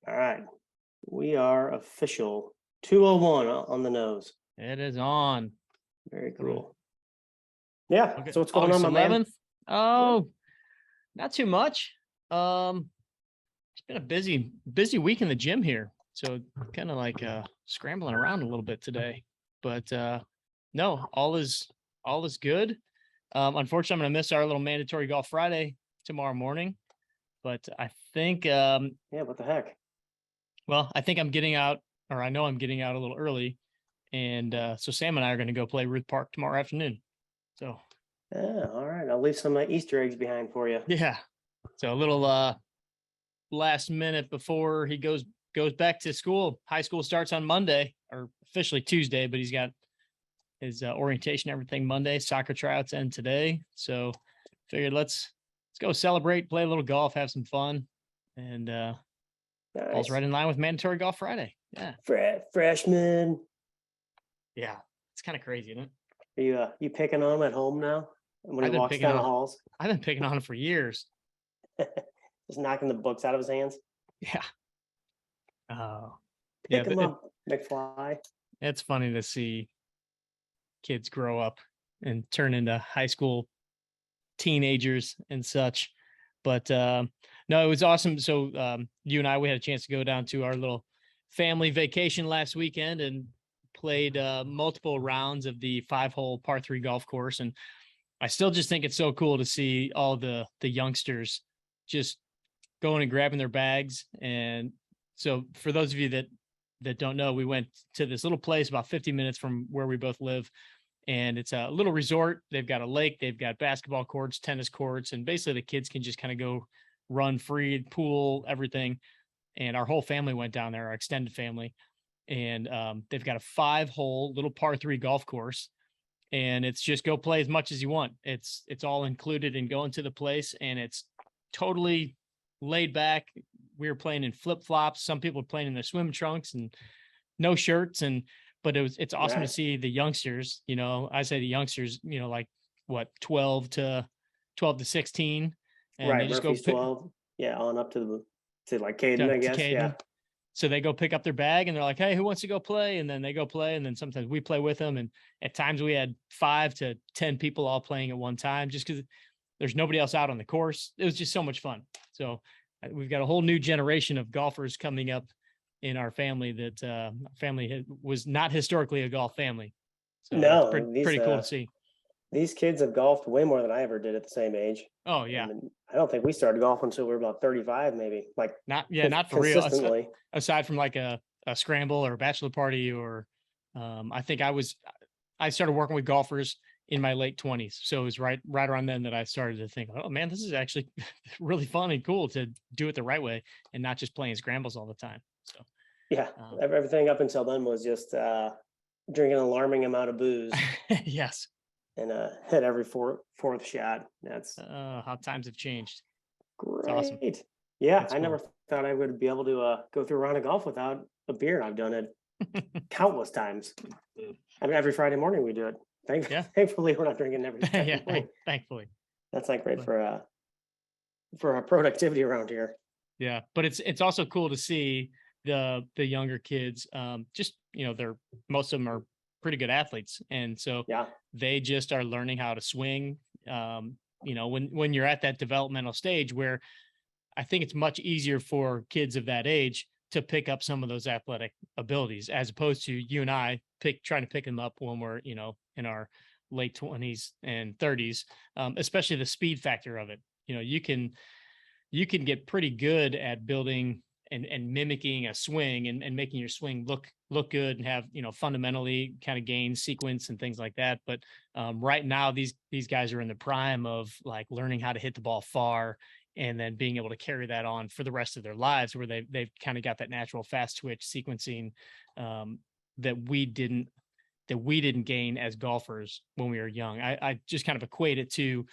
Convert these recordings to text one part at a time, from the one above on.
All right. We are official. 201 on the nose. It is on. Very What do we cool. Yeah. Okay, So what's going on, August my man? 11th. Yep. Oh, not too much. Um, it's been a busy week in the gym here. So kind of like scrambling around a little bit today. But no, all is good. Unfortunately, I'm gonna miss our little mandatory golf Friday tomorrow morning. But I think Yeah. What the heck? I think I'm getting out, or I know I'm getting out a little early. And so Sam and I are gonna go play Ruth Park tomorrow afternoon. So Yeah. All right. I'll leave some Easter eggs behind for you. yeah. So a little last minute before he goes back to school. High school starts on Monday, or officially Tuesday, but he's got his orientation, everything Monday. Soccer tryouts end today, so figured let's go celebrate, play a little golf, have some fun, and falls Nice. right in line with mandatory golf Friday. Yeah, Freshman. yeah, it's kind of crazy, isn't it? Are you picking on him at home now? When he I've been walks picking down the on halls, I've been picking on him for years. just knocking the books out of his hands. Yeah. Oh, yeah. Pick him up, McFly. It's funny to see kids grow up and turn into high school teenagers and such. But no, it was awesome. So you and I, we had a chance to go down to our little family vacation last weekend and played multiple rounds of the 5-hole par 3 golf course. And I still just think it's so cool to see all the youngsters just going and grabbing their bags. And so for those of you that don't know, we went to this little place about 50 minutes from where we both live, and it's a little resort. They've got a lake, they've got basketball courts, tennis courts, and basically the kids can just kind of go run free, pool, everything. And our whole family went down there, our extended family, and they've got a 5-hole little par 3 golf course, and it's just go play as much as you want. It's all included in going to the place, and it's totally laid back. We were playing in flip flops. Some people were playing in their swim trunks and no shirts, and but it's awesome to Nice. see the youngsters. I say the youngsters, like what 12 to 16, and they Right. just go Murphy's pick 12. Yeah. On up to like Caden, to, I to guess. Yeah. Caden. So they go pick up their bag and they're like, "Hey, who wants to go play?" And then they go play, and then sometimes we play with them. And at times we had 5 to 10 people all playing at one time, just because there's nobody else out on the course. It was just so much fun. So we've got a whole new generation of golfers coming up in our family that was not historically a golf family. So that's No, pretty cool to see. these kids have golfed way more than I ever did at the same age. Oh I yeah, mean, I don't think we started golf until we were about 35, maybe, like not for real. consistently. Aside from like a scramble or a bachelor party, or I think I started working with golfers in my late 20s. So it was right around then that I started to think, oh man, this is actually really fun and cool to do it the right way and not just playing scrambles all the time. So Yeah, um, everything up until then was just drinking an alarming amount of booze yes, and hit every fourth shot. That's how times have changed. It's awesome. great. Yeah, It's I never cool. thought I would be able to go through a round of golf without a beer. I've done it countless times. I mean, every Friday morning we do it. Yeah. Thankfully, we're not drinking every Yeah. Friday morning. Thankfully. That's not great But for our productivity around here. yeah, but it's also cool to see the younger kids. Just they're most of them are pretty good athletes, and so Yeah, they just are learning how to swing. When you're at that developmental stage where I think it's much easier for kids of that age to pick up some of those athletic abilities, as opposed to you and I trying to pick them up when we're in our late 20s and 30s, especially the speed factor of it. You can get pretty good at building and mimicking a swing and making your swing look good and have fundamentally kind of gain sequence and things like that. But right now these guys are in the prime of like learning how to hit the ball far and then being able to carry that on for the rest of their lives, where they've kind of got that natural fast twitch sequencing um, that we didn't gain as golfers when we were young. I just kind of equate it to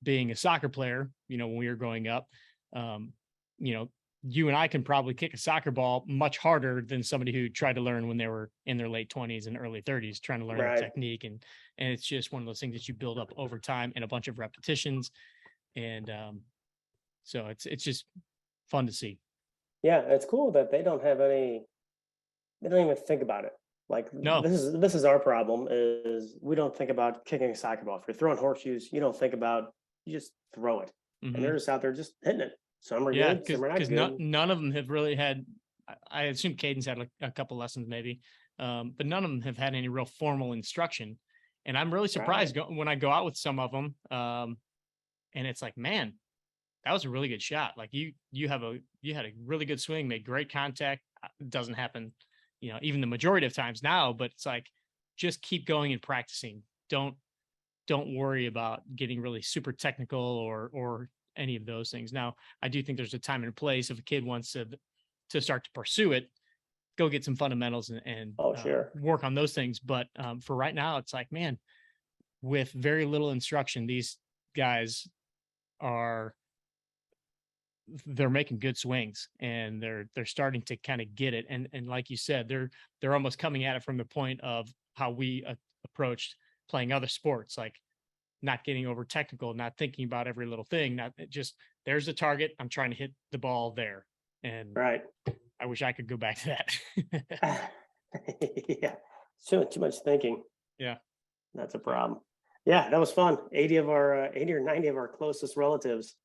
being a soccer player, when we were growing up. um, you know, you and I can probably kick a soccer ball much harder than somebody who tried to learn when they were in their late 20s and early 30s, trying to learn the right. technique. And it's just one of those things that you build up over time and a bunch of repetitions. And so it's just fun to see. Yeah, it's cool that they don't have any. They don't even think about it. Like No. this is our problem is we don't think about kicking a soccer ball. If you're throwing horseshoes, you don't think about you just throw it. And Hmm. they're just out there just hitting it. Some are Yeah, good, because some are not none good. none of them have really had. I assume Caden's had like a couple lessons maybe, but none of them have had any real formal instruction. And I'm really Right. surprised when I go out with some of them, and it's like, man, that was a really good shot. Like you had a really good swing, made great contact. It doesn't happen, even the majority of times now. But it's like just keep going and practicing. Don't worry about getting really super technical or any of those things. Now, I do think there's a time and a place if a kid wants to start to pursue it, go get some fundamentals and Oh, sure. work on those things. But for right now, it's like, man, with very little instruction, these guys are they're making good swings and they're starting to kind of get it. And like you said, they're almost coming at it from the point of how we approached playing other sports, like not getting over technical, not thinking about every little thing, not just there's the target. I'm trying to hit the ball there. And Right. I wish I could go back to that. Yeah. Too much thinking. Yeah. That's a Yeah. problem. Yeah, that was fun. 80 of our 80 or 90 of our closest relatives.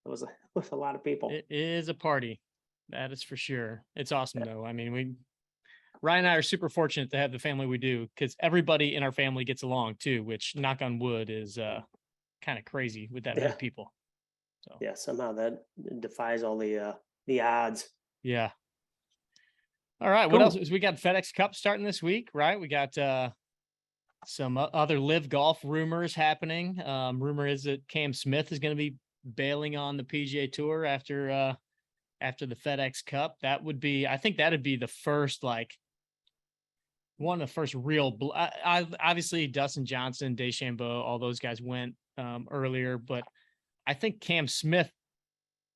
It was was a lot of people. It is a party. That is for sure. It's awesome Yeah. though. I mean, Ryan and I are super fortunate to have the family we do because everybody in our family gets along too, which knock on wood is kind of crazy with that many Yeah. people. So Yeah. Somehow that defies all the odds. yeah. All right. What else? Cool. We got FedEx Cup starting this week, right? We got some other live golf rumors happening. Rumor is that Cam Smith is going to be bailing on the PGA Tour after the FedEx Cup. That would be, I think, that'd be the first like one of the first real. Obviously, Dustin Johnson, DeChambeau, all those guys went earlier, but I think Cam Smith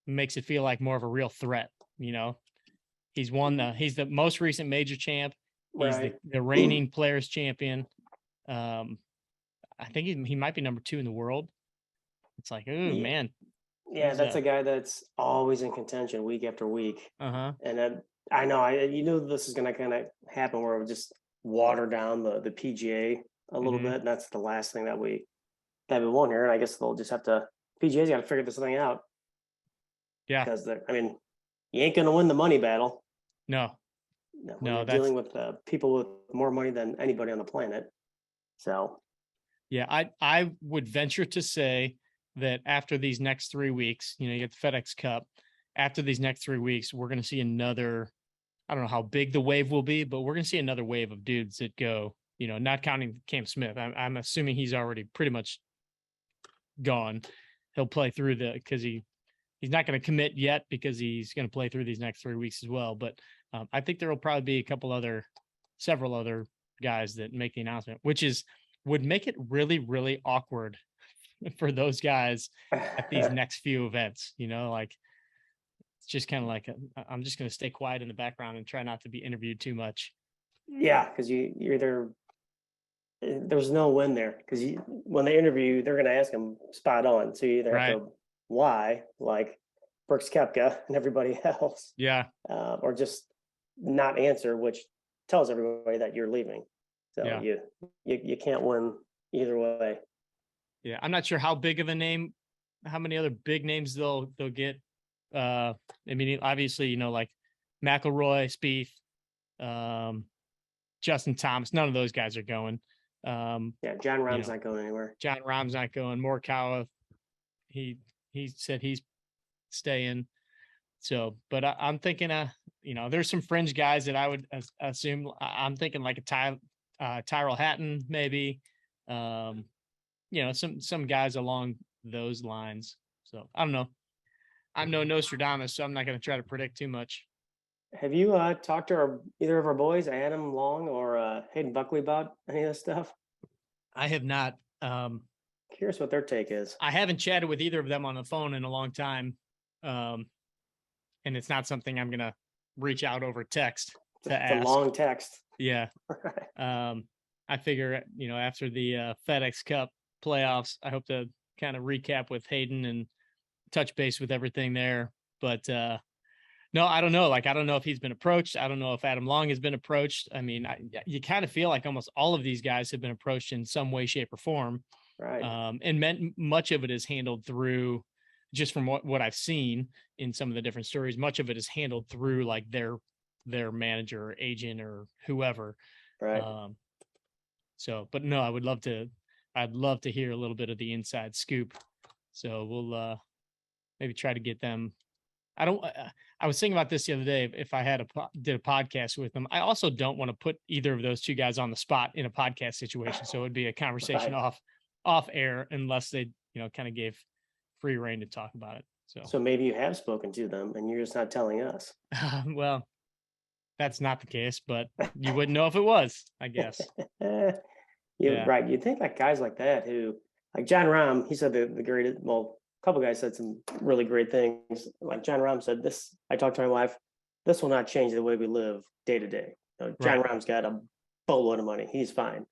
makes it feel like more of a real threat. You know, he's the most recent major champ. He's Right. the reigning players champion. Um, I think he might be number 2 in the world. It's like, oh Yeah. man, Yeah, he's that's a guy that's always in contention week after week. uh-huh. And I know you knew this is gonna kinda happen where it would just water down the PGA a little Hmm. bit. And that's the last thing that we want here. And I guess they'll just have to PGA's gotta figure this thing out Yeah, because I mean, you ain't gonna win the money battle. no, When no, you're that's dealing with people with more money than anybody on the planet. So yeah. I would venture to say that after these next 3 weeks, you get the FedEx Cup. After these next 3 weeks, we're going to see another. I don't know how big the wave will be, but we're going to see another wave of dudes that go. Not counting Cam Smith. I'm assuming he's already pretty much gone. He'll play through because he's not going to commit yet because he's going to play through these next 3 weeks as well. But I think there will probably be several other guys that make the announcement, which would make it really, really awkward for those guys at these next few events. Like it's just kind of like I'm just going to stay quiet in the background and try not to be interviewed too much. yeah, because you're either there's no win there because when they interview you, they're going to ask them spot on. So you either have Right? to lie like Brooks Koepka and everybody else, Yeah. or just not answer, which tells everybody that you're leaving. So Yeah. you can't win either way. Yeah. I'm not sure how big of a name, how many other big names they'll get. I mean, obviously, like McElroy, Spieth, um, Justin Thomas. None of those guys are going. Yeah, John You Rahm's know, not going anywhere. John Rahm's not going. Morikawa, he he said he's staying. So, but I'm thinking, there's some fringe guys that I would assume. I'm thinking like Tyrell Hatton, maybe. Um, some guys along those lines. So I don't know. I'm no Nostradamus, so I'm not going to try to predict too much. Have you talked to either of our boys, Adam Long or Hayden Buckley, about any of this stuff? I have not. Curious what their take is. I haven't chatted with either of them on the phone in a long time, and it's not something I'm going to reach out over text to It's a ask. long text. Yeah. I figure, after the FedEx Cup playoffs, I hope to kind of recap with Hayden and touch base with everything there. But No, I don't know. Like, I don't know if he's been approached. I don't know if Adam Long has been approached. I mean, you kind of feel like almost all of these guys have been approached in some way, shape, or form. Right. And much of it is handled through, just from what I've seen in some of the different stories, much of it is handled through like their manager or agent or whoever. Right. So, but no, I'd love to hear a little bit of the inside scoop. So we'll maybe try to get them. I was thinking about this the other day. If I did a podcast with them, I also don't want to put either of those two guys on the spot in a podcast situation. So it would be a conversation Right. off air, unless they, kind of gave free reign to talk about it. So maybe you have spoken to them and you're just not telling us. Well, that's not the case, but you wouldn't know if it was, I guess. You're right. You'd think like guys like that who, like John Rahm, he said the greatest, well, a couple guys said some really great things. Like John Rahm said, this, I talked to my wife, this will not change the way we live day to day. John Right. Rahm's got a boatload of money. He's fine.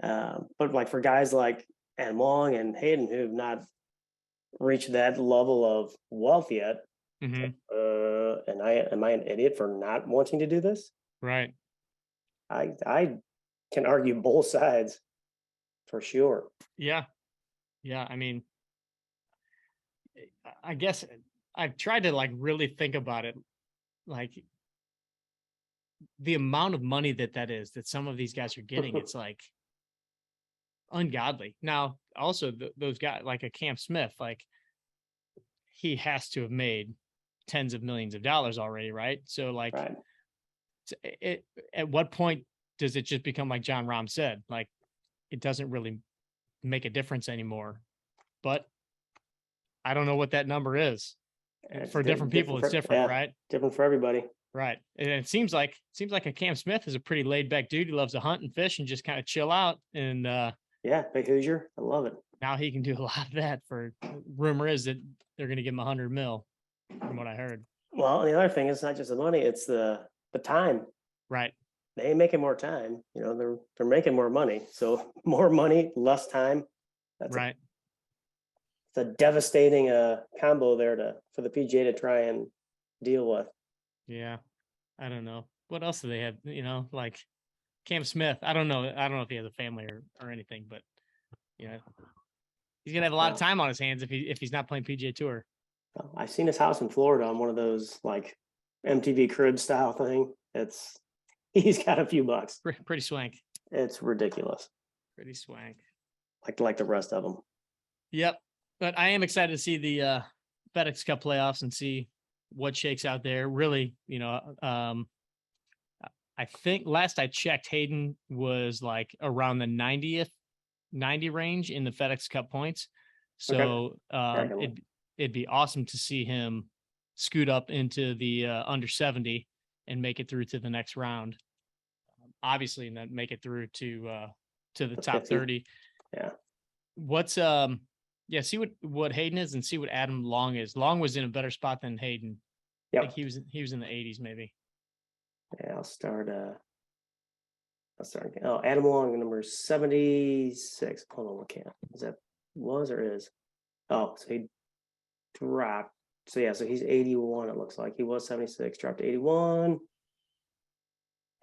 But like for guys like Adam Long and Hayden who have not reached that level of wealth yet, Mhm. and am I an idiot for not wanting to do this? Right. I can argue both sides for sure. Yeah. Yeah. I mean, I guess I've tried to like really think about it, like the amount of money that is that some of these guys are getting. It's like ungodly. Now, also those guys like a Cam Smith, like he has to have made tens of millions of dollars already, right? So like, Right. At what point does it just become like John Rahm said, like it doesn't really make a difference anymore? But I don't know what that number is. It's For different people, it's different, yeah, right? different for everybody. Right. And it seems like a Cam Smith is a pretty laid back dude. He loves to hunt and fish and just kind of chill out. And Yeah, big Hoosier. I love it. now he can do a lot of that. For rumor is that they're going to give him 100 mil, from what I heard. Well, and the other thing is not just the money; it's the time. Right. They ain't making more time. They're making more money. So more money, less time. That's right. it's a devastating combo there for the PGA to try and deal with. Yeah. I don't know. What else do they have? Like Cam Smith. I don't know. I don't know if he has a family or anything, but he's gonna have a lot of time on his hands if he's not playing PGA Tour. I've seen his house in Florida on one of those like MTV crib style thing. He's got a few bucks. Pretty swank. It's ridiculous. Pretty swank. Like the rest of them. Yep. But I am excited to see the FedEx Cup playoffs and see what shakes out there. Really, I think last I checked, Hayden was like around the 90 range in the FedEx Cup points. So it'd be awesome to see him scoot up into the under 70 and make it through to the next round. Obviously, and then make it through to the top 30. Yeah. What's see what Hayden is and see what Adam Long is. Long was in a better spot than Hayden. Yep. I think he was in the 80s maybe. Yeah, I'll start. Oh, Adam Long, number 76. Hold on, what camp is that? Was or is? Oh, so he dropped. So yeah, so he's 81. It looks like he was 76, dropped to 81.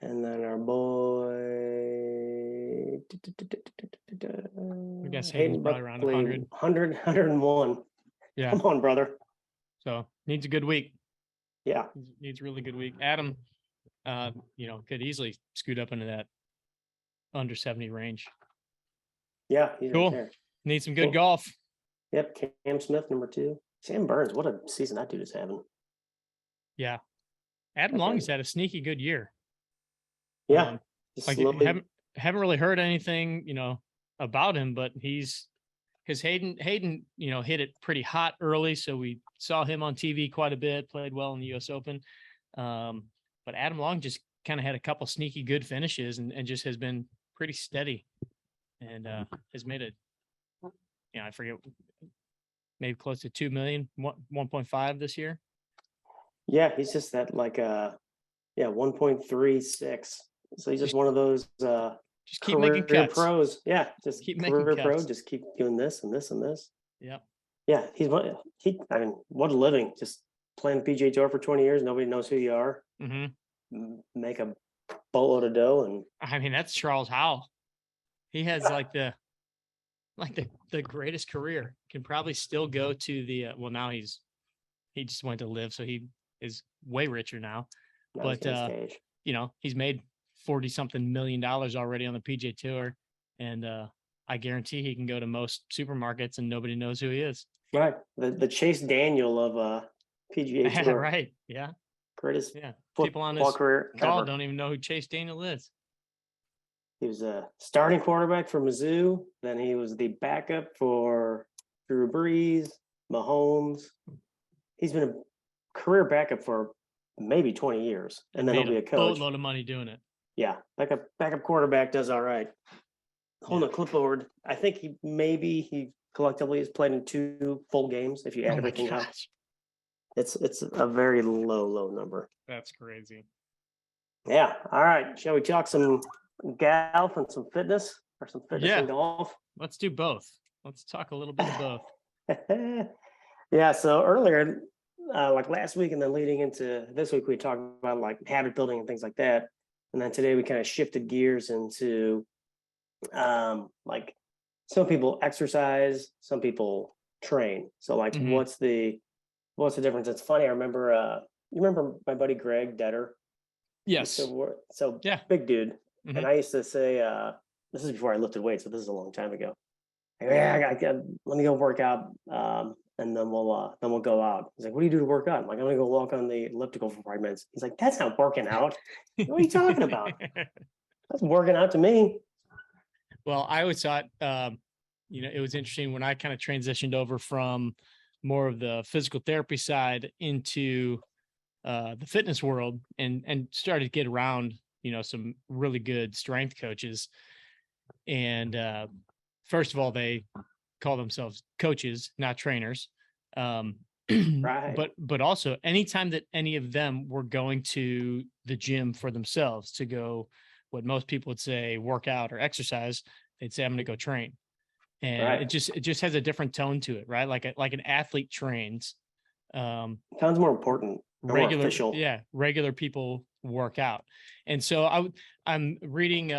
And then our boy, I guess Hayden's probably around 100. 101. Yeah. Come on, brother. So needs a good week. Yeah. Needs a really good week. Adam, could easily scoot up into that under 70 range. Yeah. He's cool. Right there. Need some good golf. Yep. Cam Smith, number 2. Sam Burns, what a season that dude is having. Yeah. Adam Long has had a sneaky good year. Yeah. Haven't really heard anything, about him, but because Hayden, hit it pretty hot early. So we saw him on TV quite a bit, played well in the US Open. But Adam Long just kind of had a couple sneaky good finishes and just has been pretty steady and has made I forget, maybe close to 2 million, 1.5 this year. Yeah. He's just that 1.36. So he's just one of those just keep making cuts. Pros. Yeah, just keep making cuts. Pro, just keep doing this and this and this. Yeah. Yeah, what a living. Just playing the PGA Tour for 20 years. Nobody knows who you are. Hmm. Make a boatload of dough, and I mean, that's Charles Howell. He has the greatest career. Can probably still go to the well, now he just went to live, so he is way richer now. now he's But getting stage. he's made 40 something $million already on the PGA Tour, and I guarantee he can go to most supermarkets and nobody knows who he is. Right, the Chase Daniel of PGA Tour. Right? Yeah, Greatest yeah. People on football this career call ever. don't even know who Chase Daniel is. He was a starting quarterback for Mizzou. Then he was the backup for Drew Brees, Mahomes. He's been a career backup for maybe 20 years, and then he'll be a coach. Boatload of money doing it. Yeah, backup quarterback does all right. Holding a clipboard. I think he collectively has played in 2 full games if you add everything up. It's a very low number. That's crazy. Yeah. All right. Shall we talk some golf and some fitness, or some fitness and golf? Let's do both. Let's talk a little bit of both. Yeah. So earlier, like last week, and then leading into this week, we talked about like habit building and things like that. And then today we kind of shifted gears into like some people exercise, some people train. So like, what's the difference? It's funny. I remember, you remember my buddy Greg Detter? Yes. So yeah, big dude. And I used to say, this is before I lifted weights, so this is a long time ago. Yeah, let me go work out, and then we'll go out. He's like, "What do you do to work out?" I'm like, "I'm gonna go walk on the elliptical for 5 minutes." He's like, "That's not working out. What are you talking about? That's working out to me." Well, I always thought, it was interesting when I kind of transitioned over from more of the physical therapy side into the fitness world, and started to get around, some really good strength coaches. And first of all, they call themselves coaches, not trainers. Right. But also, anytime that any of them were going to the gym for themselves to go, what most people would say, work out or exercise, they'd say, "I'm going to go train." And Right. it just has a different tone to it, right? Like an athlete trains. Sounds more important. Regular, more official. yeah, regular people work out. And so I'm reading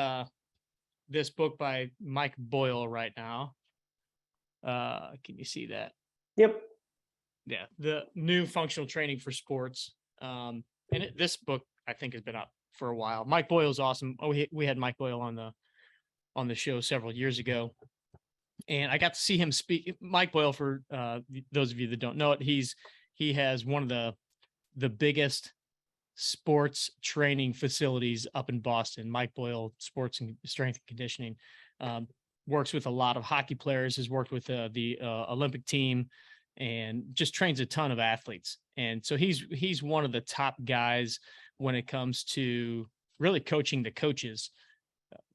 this book by Mike Boyle right now. Can you see that? Yep. Yeah, the new functional training for sports. And this book I think has been up for a while. Mike Boyle's awesome. We had Mike Boyle on the show several years ago, and I got to see him speak. Mike Boyle, for those of you that don't know it, he has one of the biggest sports training facilities up in Boston. Mike Boyle Sports and Strength and Conditioning, works with a lot of hockey players, has worked with the Olympic team, and just trains a ton of athletes. And so he's one of the top guys when it comes to really coaching the coaches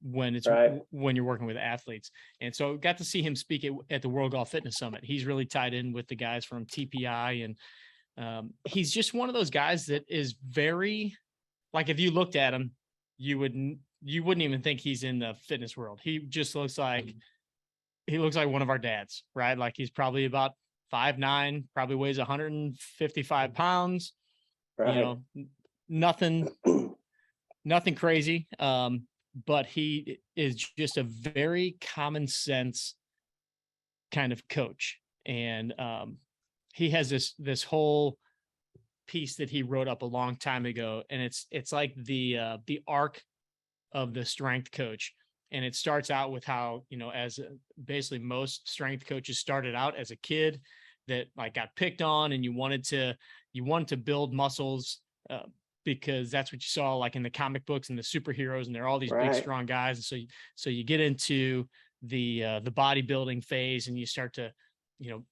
when it's Right. when you're working with athletes. And so got to see him speak at the World Golf Fitness Summit. He's really tied in with the guys from TPI, and he's just one of those guys that is very, like, if you looked at him, you wouldn't even think he's in the fitness world. He just looks like one of our dads, right? Like, he's probably about 5'9", probably weighs 155 pounds. Right. Nothing crazy. But he is just a very common sense kind of coach. And he has this whole piece that he wrote up a long time ago, and it's like the arc of the strength coach. And it starts out with how, as basically most strength coaches started out as a kid that like got picked on, and you wanted to build muscles because that's what you saw like in the comic books and the superheroes, and they're all these big strong guys. And so you get into the bodybuilding phase, and you start to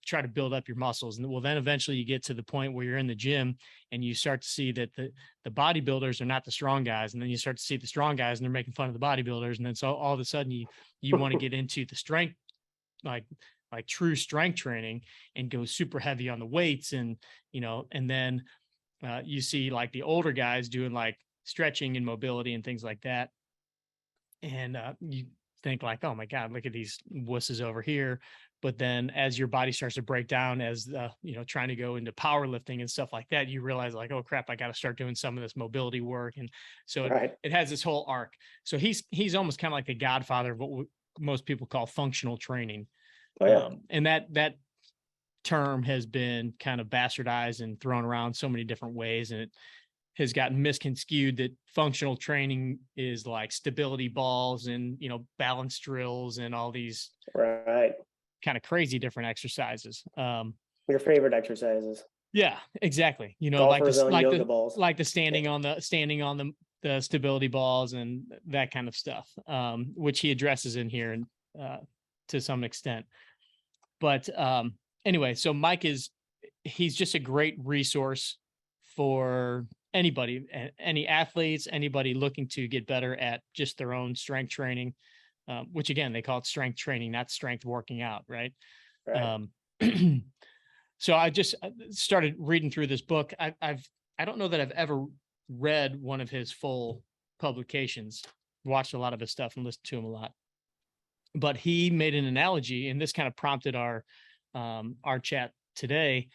try to build up your muscles. And then eventually you get to the point where you're in the gym and you start to see that the bodybuilders are not the strong guys. And then you start to see the strong guys and they're making fun of the bodybuilders. And then so all of a sudden you want to get into the strength, like true strength training, and go super heavy on the weights. And, and then you see like the older guys doing like stretching and mobility and things like that. And you think like, oh my God, look at these wusses over here, But then as your body starts to break down, as trying to go into powerlifting and stuff like that, you realize like, oh crap, I got to start doing some of this mobility work. And so Right. it has this whole arc. So he's almost kind of like the godfather of what most people call functional training. Oh yeah. And that term has been kind of bastardized and thrown around so many different ways. And it has gotten misconstrued that functional training is like stability balls and, balance drills and all these Right. kind of crazy different exercises. Your favorite exercises. Yeah, exactly. Golfers on yoga balls. like the standing on the stability balls and that kind of stuff, which he addresses in here and to some extent. But anyway, so Mike he's just a great resource for anybody, any athletes, anybody looking to get better at just their own strength training, which again, they call it strength training, not strength working out. Right. Right. So I just started reading through this book. I don't know that I've ever read one of his full publications, watched a lot of his stuff and listened to him a lot, but he made an analogy, and this kind of prompted our chat today,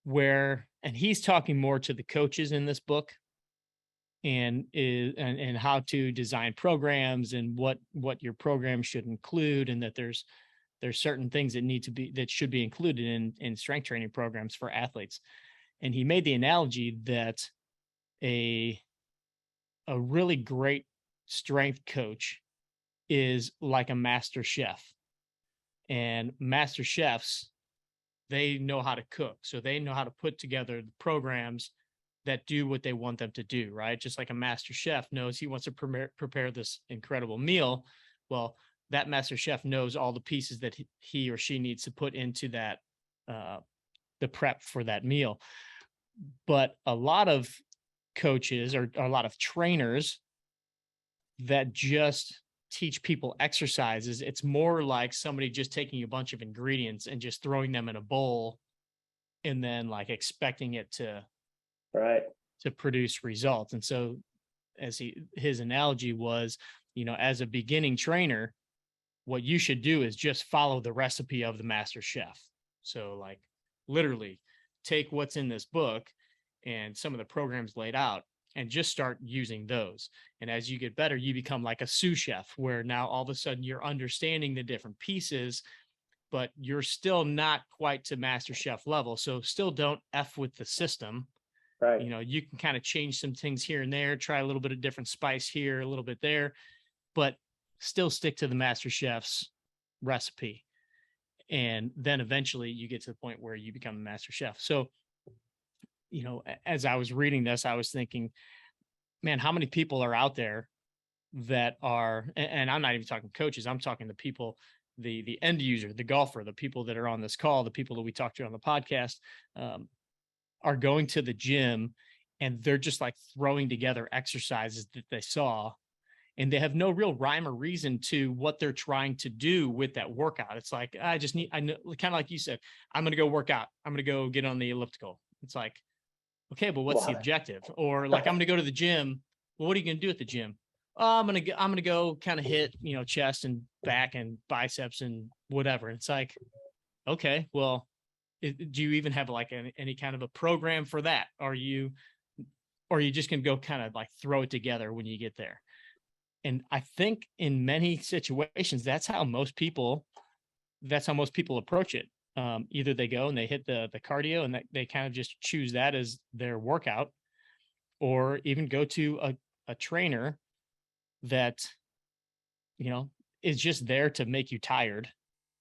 and he's talking more to the coaches in this book and how to design programs and what your program should include, and that there's certain things that should be included in strength training programs for athletes. And he made the analogy that a really great strength coach is like a master chef, and master chefs, they know how to cook. So they know how to put together the programs that do what they want them to do, right? Just like a master chef knows he wants to prepare this incredible meal. Well, that master chef knows all the pieces that he or she needs to put into that, the prep for that meal. But a lot of coaches or a lot of trainers that just teach people exercises, it's more like somebody just taking a bunch of ingredients and just throwing them in a bowl and then like expecting it to produce results. And so as his analogy was, as a beginning trainer, what you should do is just follow the recipe of the master chef. So like literally take what's in this book and some of the programs laid out and just start using those. And as you get better, you become like a sous chef, where now all of a sudden you're understanding the different pieces, but you're still not quite to master chef level. So still don't F with the system. Right. You can kind of change some things here and there, try a little bit of different spice here, a little bit there, but still stick to the master chef's recipe. And then eventually you get to the point where you become a master chef. So, as I was reading this, I was thinking, man, how many people are out there that are, and I'm not even talking coaches, I'm talking the people, the end user, the golfer, the people that are on this call, the people that we talk to on the podcast, are going to the gym and they're just like throwing together exercises that they saw, and they have no real rhyme or reason to what they're trying to do with that workout. It's like, I know, kind of like you said, I'm going to go work out. I'm going to go get on the elliptical. It's like, okay, but what's the objective? Or like, I'm going to go to the gym. Well, what are you going to do at the gym? Oh, I'm going to go kind of hit, chest and back and biceps and whatever. It's like, okay, well, do you even have like any kind of a program for that? Or are you just going to go kind of like throw it together when you get there? And I think in many situations, that's how most people approach it. Either they go and they hit the cardio and they kind of just choose that as their workout, or even go to a trainer that, is just there to make you tired.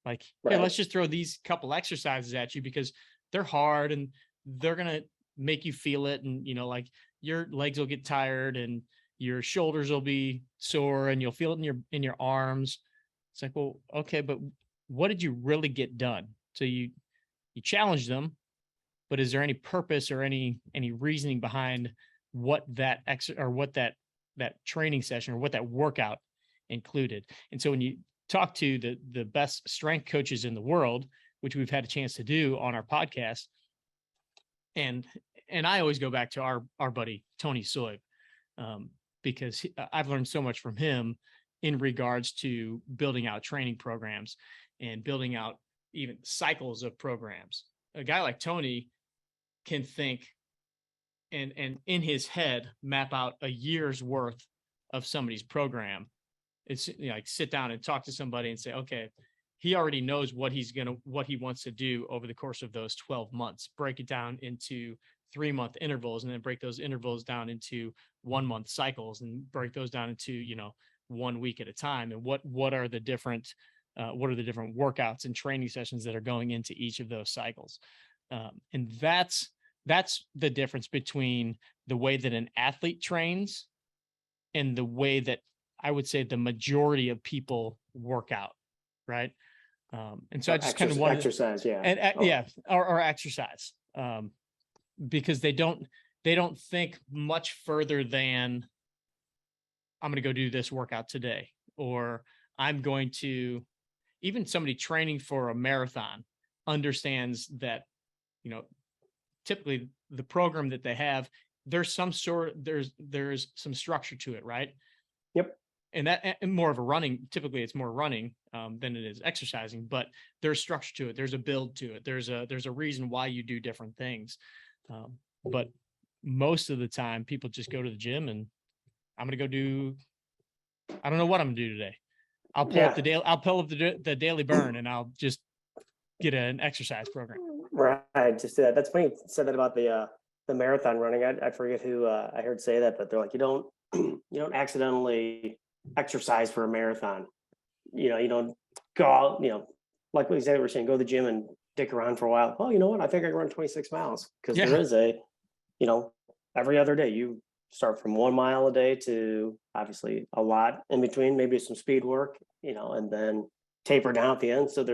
Like, hey, let's just throw these couple exercises at you because they're hard and they're going to make you feel it. And, like your legs will get tired and your shoulders will be sore and you'll feel it in your arms. It's like, well, okay, but what did you really get done? So you challenge them, but is there any purpose or any reasoning behind what that that training session or what that workout included? And so when you talk to the best strength coaches in the world, which we've had a chance to do on our podcast, and I always go back to our buddy Tony Soy, because I've learned so much from him in regards to building out training programs. and building out even cycles of programs. A guy like Tony can think and in his head map out a year's worth of somebody's program. It's like sit down and talk to somebody and say, okay, he already knows what he wants to do over the course of those 12 months, break it down into 3-month intervals, and then break those intervals down into 1-month cycles, and break those down into, 1 week at a time. And what are the different workouts and training sessions that are going into each of those cycles. And that's the difference between the way that an athlete trains and the way that I would say the majority of people work out, right? And so I just kind of wanted exercise, yeah, and or exercise, because they don't think much further than I'm going to go do this workout today, or I'm going to. Even somebody training for a marathon understands that, typically the program that they have, there's some structure to it, right? Yep. And and more of a running, typically it's more running than it is exercising, but there's structure to it. There's a build to it. There's a reason why you do different things. But most of the time people just go to the gym and I don't know what I'm going to do today. I'll pull up the daily burn and I'll just get an exercise program. Right. Just that's funny you said that about the marathon running. I forget who I heard say that, but they're like, you don't accidentally exercise for a marathon. You don't go out, like we said, we're saying, go to the gym and dick around for a while. Oh, you know what? I think I can run 26 miles because there is every other day you start from 1 mile a day to obviously a lot in between, maybe some speed work, and then taper down at the end. So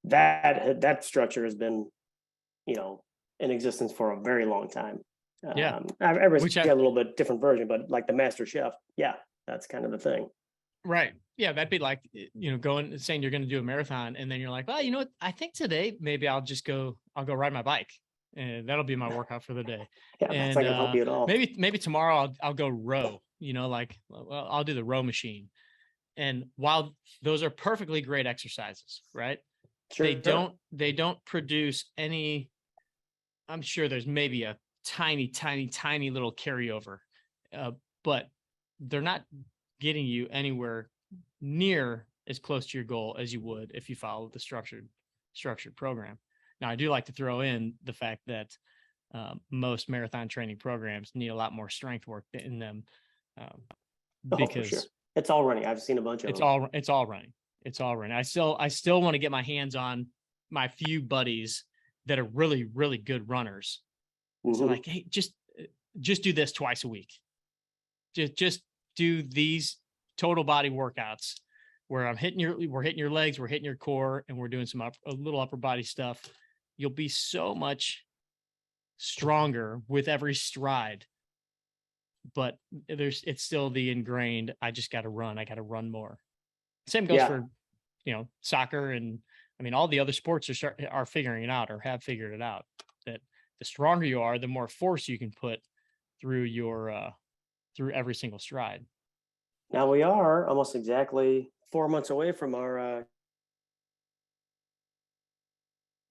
that structure has been, in existence for a very long time. Yeah. Everybody's got a little bit different version, but like the Master Chef, yeah, that's kind of the thing. Right. Yeah. That'd be like, going and saying you're going to do a marathon. And then you're like, well, you know what? I think today maybe I'll go ride my bike. And that'll be my workout for the day. Yeah, that's not gonna help you at all. Maybe tomorrow I'll go row, I'll do the row machine. And while those are perfectly great exercises, right? Sure. They don't produce any, I'm sure there's maybe a tiny little carryover, but they're not getting you anywhere near as close to your goal as you would if you follow the structured program. Now, I do like to throw in the fact that most marathon training programs need a lot more strength work in them, because for sure. It's all running. I've seen a bunch of them. It's all running. I still want to get my hands on my few buddies that are really, really good runners. Mm-hmm. So like, hey, just do this twice a week. Just do these total body workouts where we're hitting your legs, we're hitting your core, and we're doing a little upper body stuff. You'll be so much stronger with every stride, but it's still the ingrained, I just got to run. I got to run more. Same goes for, soccer. And I mean, all the other sports are figuring it out or have figured it out, that the stronger you are, the more force you can put through through every single stride. Now we are almost exactly 4 months away from our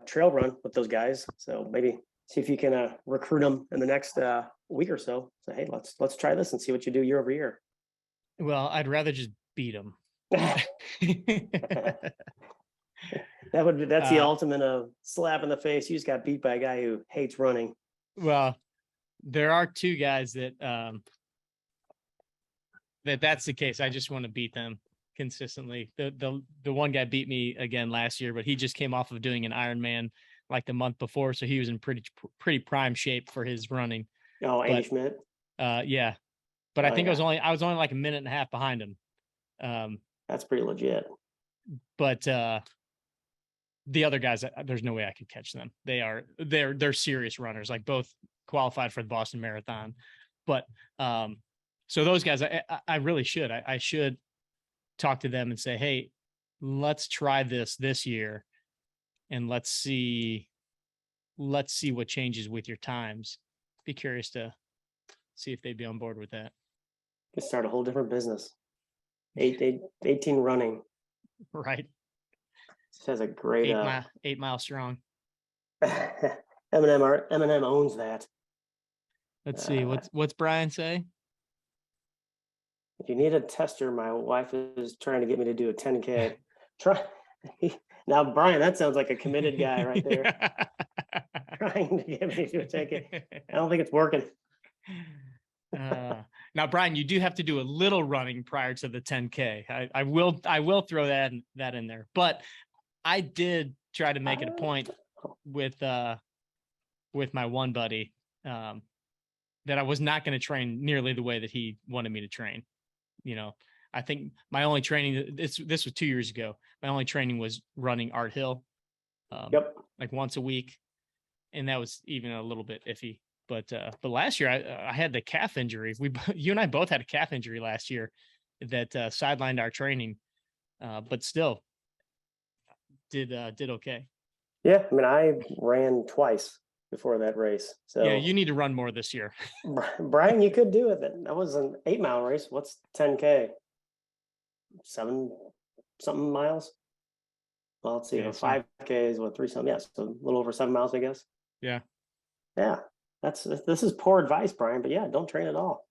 trail run with those guys. So maybe see if you can recruit them in the next week or so. So, hey, let's try this and see what you do year over year. Well, I'd rather just beat them. That's the ultimate slap in the face. You just got beat by a guy who hates running. Well, there are two guys that that's the case. I just want to beat them consistently. The one guy beat me again last year, but he just came off of doing an Ironman like the month before, so he was in pretty prime shape for his running. Oh, Andy Schmidt. Yeah, but I think I was only like a minute and a half behind him. That's pretty legit. But the other guys, there's no way I could catch them. They're serious runners, like both qualified for the Boston Marathon. But so those guys, I really should. I should talk to them and say, hey, let's try this year, and let's see what changes with your times. Be curious to see if they'd be on board with that. Could start a whole different business. 18 running. Right. This has a great 8 mile strong. Eminem owns that. Let's see, what's Brian say? If you need a tester, my wife is trying to get me to do a 10K. Try now, Brian, that sounds like a committed guy right there. Trying to get me to do a 10K. I don't think it's working. Now, Brian, you do have to do a little running prior to the 10K. I will throw that in there. But I did try to make it a point with my one buddy that I was not going to train nearly the way that he wanted me to train. You know, I think my only training, this was 2 years ago. My only training was running Art Hill, like once a week, and that was even a little bit iffy. But last year I had the calf injury. You and I both had a calf injury last year that sidelined our training, but still did okay. Yeah, I mean, I ran twice before that race. So yeah, you need to run more this year. Brian, you could do it. That was an 8-mile race. What's 10K? 7 something miles. Well, let's see. Yeah, 5K is what, 3 something? Yes, so a little over 7 miles, I guess. Yeah. This is poor advice, Brian. But yeah, don't train at all.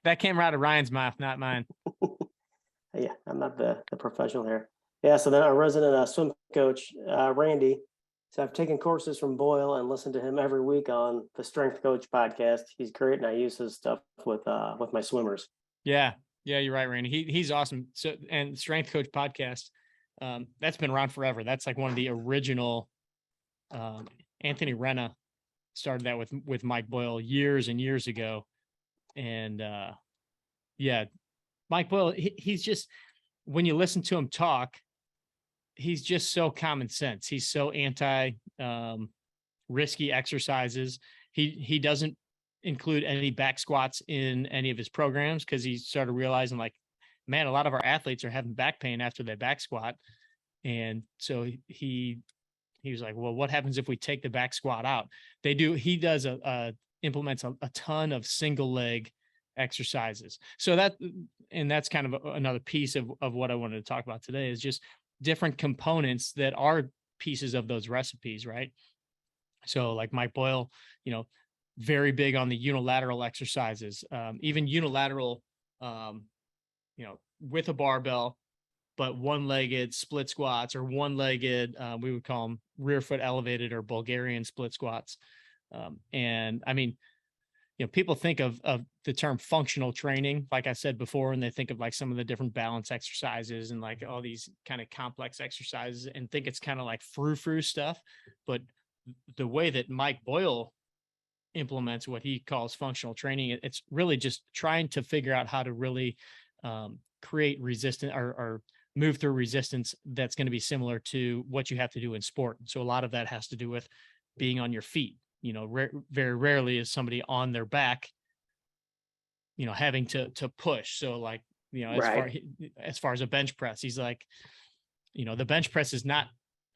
That came out of Ryan's mouth, not mine. Yeah, I'm not the professional here. Yeah, so then our resident swim coach, Randy. So I've taken courses from Boyle and listened to him every week on the Strength Coach podcast. He's great, and I use his stuff with my swimmers. Yeah, you're right, Randy. He's awesome. So, and Strength Coach podcast, that's been around forever. That's like one of the original. Anthony Renna started that with Mike Boyle years and years ago, and yeah, Mike Boyle. He's just, when you listen to him talk, he's just so common sense. He's so anti risky exercises. He doesn't include any back squats in any of his programs because he started realizing, like, man, a lot of our athletes are having back pain after their back squat. And so he was like, well, what happens if we take the back squat out? He does implements a ton of single leg exercises. So that's kind of another piece of what I wanted to talk about today, is just different components that are pieces of those recipes, right? So like Mike Boyle, very big on the unilateral exercises, even unilateral, with a barbell, but one-legged split squats, or one-legged, we would call them rear foot elevated or Bulgarian split squats. And I mean, people think of the term functional training, like I said before, and they think of like some of the different balance exercises and like all these kind of complex exercises and think it's kind of like frou-frou stuff. But the way that Mike Boyle implements what he calls functional training, it's really just trying to figure out how to really create resistance or move through resistance that's going to be similar to what you have to do in sport. So a lot of that has to do with being on your feet. Very rarely is somebody on their back, having to push. So like, as far as a bench press, he's like, the bench press is not,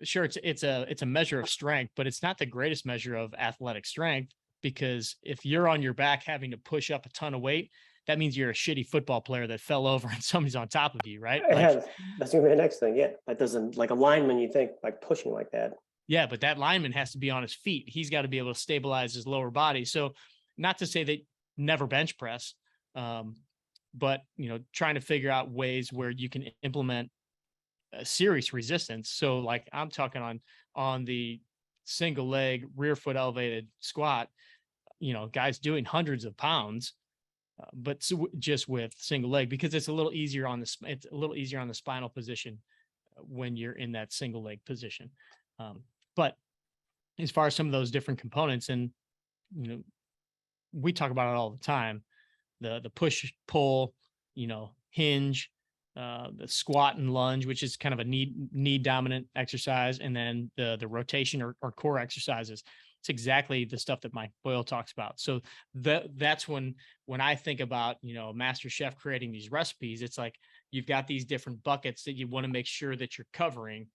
sure, it's a measure of strength, but it's not the greatest measure of athletic strength, because if you're on your back having to push up a ton of weight, that means you're a shitty football player that fell over and somebody's on top of you, right? Like, that's gonna be the next thing. Yeah, that doesn't, like a lineman, you think like pushing like that. Yeah, but that lineman has to be on his feet. He's got to be able to stabilize his lower body. So, not to say that never bench press, but trying to figure out ways where you can implement a serious resistance. So, like I'm talking on the single leg rear foot elevated squat, guys doing hundreds of pounds, but just with single leg, because it's a little easier on the spinal position when you're in that single leg position. But as far as some of those different components, and we talk about it all the time, the push pull, hinge, the squat and lunge, which is kind of a knee dominant exercise, and then the rotation or core exercises. It's exactly the stuff that Mike Boyle talks about. So that's when I think about, master chef creating these recipes, it's like you've got these different buckets that you want to make sure that you're covering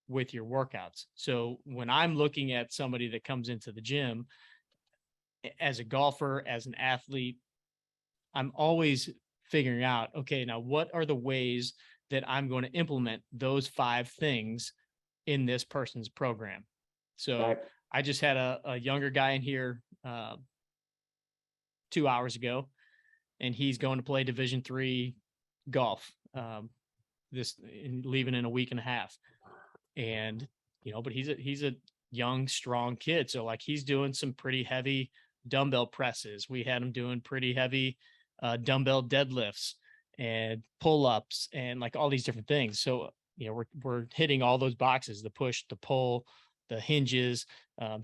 with your workouts. So when I'm looking at somebody that comes into the gym as a golfer, as an athlete, I'm always figuring out, okay, now what are the ways that I'm going to implement those 5 things in this person's program. So Right. I just had a younger guy in here 2 hours ago, and he's going to play Division III golf leaving in a week and a half. And but he's a young, strong kid, so like he's doing some pretty heavy dumbbell presses. We had him doing pretty heavy dumbbell deadlifts and pull-ups and like all these different things. So we're hitting all those boxes: the push, the pull, the hinges.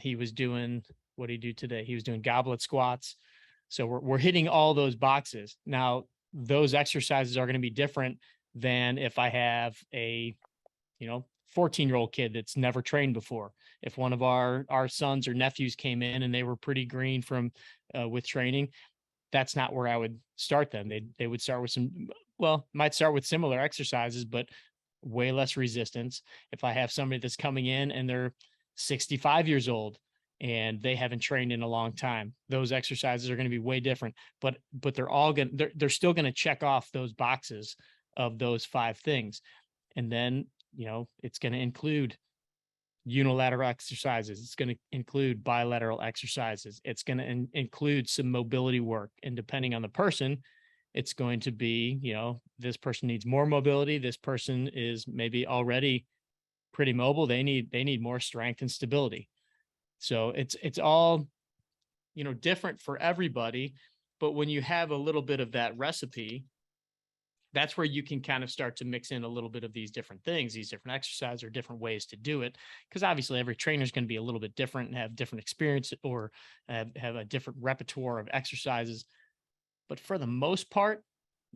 He was doing, what did he do today? He was doing goblet squats. So we're hitting all those boxes. Now those exercises are going to be different than if I have a 14-year-old kid that's never trained before. If one of our sons or nephews came in and they were pretty green from with training, that's not where I would start them. They would start with might start with similar exercises, but way less resistance. If I have somebody that's coming in and they're 65 years old and they haven't trained in a long time, those exercises are going to be way different. But they're still going to check off those boxes of those 5 things. And then it's going to include unilateral exercises. It's going to include bilateral exercises. It's going to include some mobility work. And depending on the person, it's going to be, this person needs more mobility. This person is maybe already pretty mobile. They need more strength and stability. So it's all, different for everybody. But when you have a little bit of that recipe, that's where you can kind of start to mix in a little bit of these different things, these different exercises or different ways to do it. Because obviously every trainer is going to be a little bit different and have different experience or have a different repertoire of exercises. But for the most part,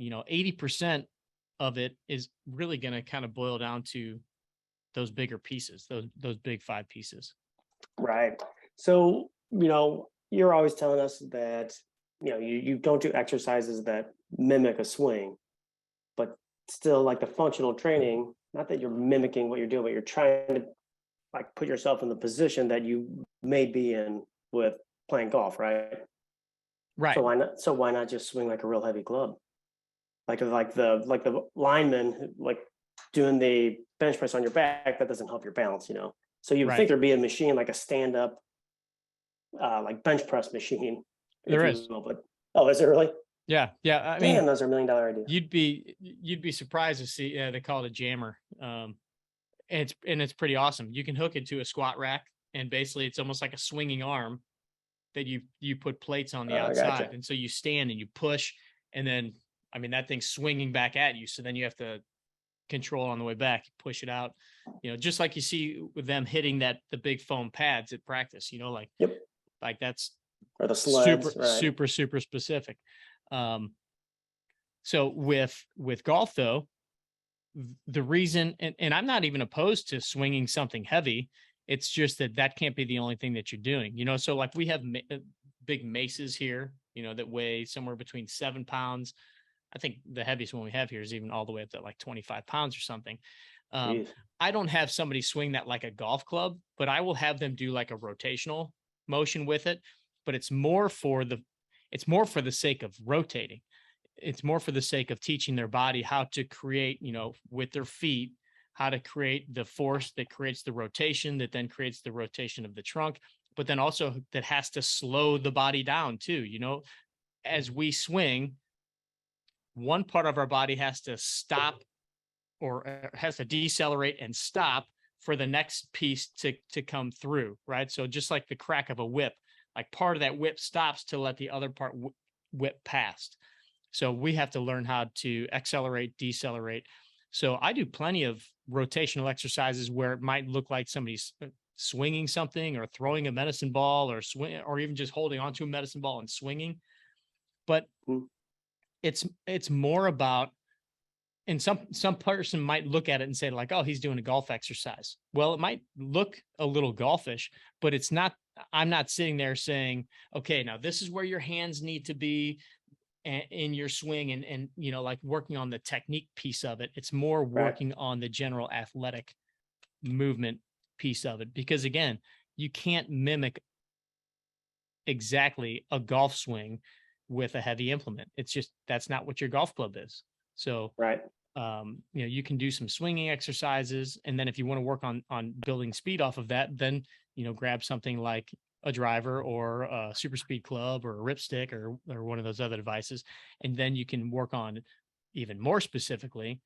80% of it is really going to kind of boil down to those bigger pieces, those big 5 pieces. Right. So, you're always telling us that, you don't do exercises that mimic a swing, but still like the functional training, not that you're mimicking what you're doing, but you're trying to like put yourself in the position that you may be in with playing golf, right? Right. So why not just swing like a real heavy club? Like the lineman like doing the bench press on your back, that doesn't help your balance, So you would think there'd be a machine like a stand-up like bench press machine. There is. But is it really? Yeah. I mean, those are $1 million ideas. You'd be surprised to see. They call it a jammer. And it's pretty awesome. You can hook it to a squat rack, and basically it's almost like a swinging arm that you put plates on the outside, gotcha. and so you stand and you push, and then that thing's swinging back at you. So then you have to control on the way back, push it out. Just like you see with them hitting the big foam pads at practice. Like yep. Like that's or the sleds, super specific. So with golf though, the reason, and I'm not even opposed to swinging something heavy. It's just that can't be the only thing that you're doing, so like we have big maces here, that weigh somewhere between 7 pounds. I think the heaviest one we have here is even all the way up to like 25 pounds or something. I don't have somebody swing that like a golf club, but I will have them do like a rotational motion with it. But it's more for the sake of rotating. It's more for the sake of teaching their body how to create, with their feet, how to create the force that creates the rotation, that then creates the rotation of the trunk, but then also that has to slow the body down too. As we swing, one part of our body has to stop or has to decelerate and stop for the next piece to come through, right? So just like the crack of a whip, like part of that whip stops to let the other part whip past. So we have to learn how to accelerate, decelerate. So I do plenty of rotational exercises where it might look like somebody's swinging something or throwing a medicine ball or or even just holding onto a medicine ball and swinging. But it's more about, and some person might look at it and say like, oh, he's doing a golf exercise. Well, it might look a little golfish, but it's not. I'm not sitting there saying, okay, now this is where your hands need to be in your swing and like working on the technique piece of it. It's more working on the general athletic movement piece of it, because again, you can't mimic exactly a golf swing with a heavy implement. It's just, that's not what your golf club is. So you can do some swinging exercises. And then if you want to work on building speed off of that, then, grab something like a driver or a super speed club or a ripstick or one of those other devices. And then you can work on even more specifically.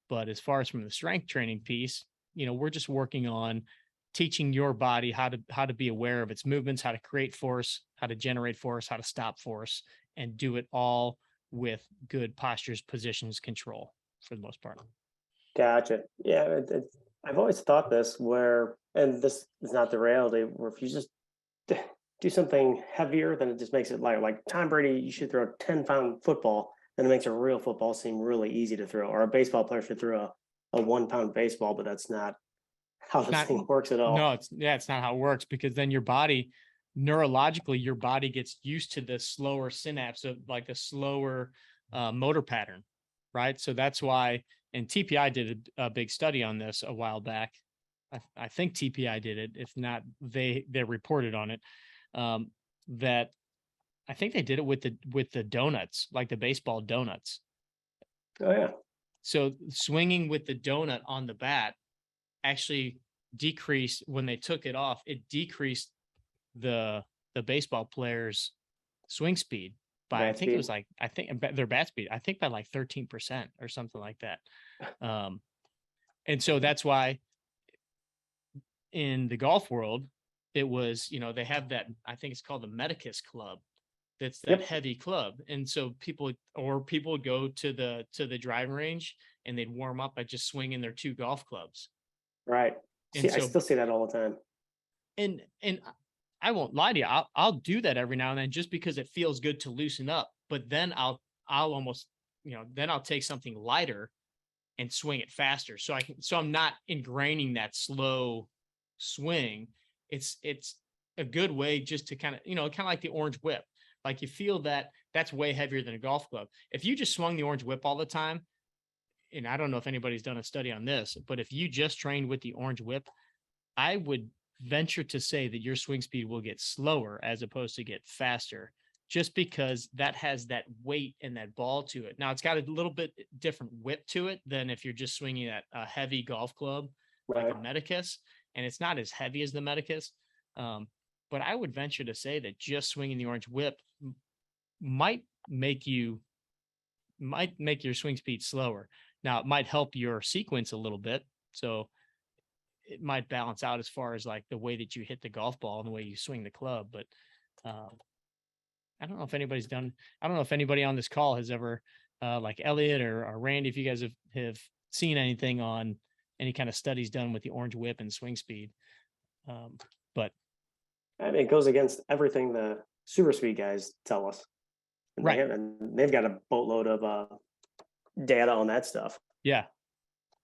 But as far as from the strength training piece, we're just working on teaching your body how to be aware of its movements, how to create force, how to generate force, how to stop force, and do it all with good postures, positions, control for the most part. Gotcha. Yeah, I've always thought this where, and this is not the reality, where if you just do something heavier, then it just makes it lighter. Like Tom Brady, you should throw a 10-pound football, then it makes a real football seem really easy to throw. Or a baseball player should throw a 1-pound baseball, but that's not how this Not thing works at all. No, it's not how it works, because then your body, neurologically, your body gets used to the slower synapse of like the slower motor pattern, right? So that's why, and TPI did a big study on this a while back. I think TPI did it. If not, they reported on it. That I think they did it with the donuts, like the baseball donuts. Oh yeah. So swinging with the donut on the bat actually decreased, when they took it off, it decreased the baseball players' swing speed by, I think it was like, their bat speed, I think by like 13% or something like that. And so that's why in the golf world, it was, they have that, I think it's called the Medicus club. That's that heavy club. And so people would go to the driving range and they'd warm up by just swinging their 2 golf clubs. Right. And I still see that all the time. And I won't lie to you, I'll do that every now and then just because it feels good to loosen up. But then I'll almost, then I'll take something lighter and swing it faster. So I'm not ingraining that slow swing. It's a good way just to kind of like the orange whip. Like you feel that's way heavier than a golf club. If you just swung the orange whip all the time, and I don't know if anybody's done a study on this, but if you just trained with the orange whip, I would venture to say that your swing speed will get slower as opposed to get faster, just because that has that weight and that ball to it. Now it's got a little bit different whip to it than if you're just swinging at a heavy golf club like a Medicus, and it's not as heavy as the Medicus. But I would venture to say that just swinging the orange whip might make your swing speed slower. Now it might help your sequence a little bit. So it might balance out as far as like the way that you hit the golf ball and the way you swing the club. But I don't know if anybody on this call has ever, like Elliot or Randy, if you guys have seen anything on any kind of studies done with the orange whip and swing speed. But I mean, it goes against everything the super speed guys tell us. And right. They've got a boatload of data on that stuff. Yeah,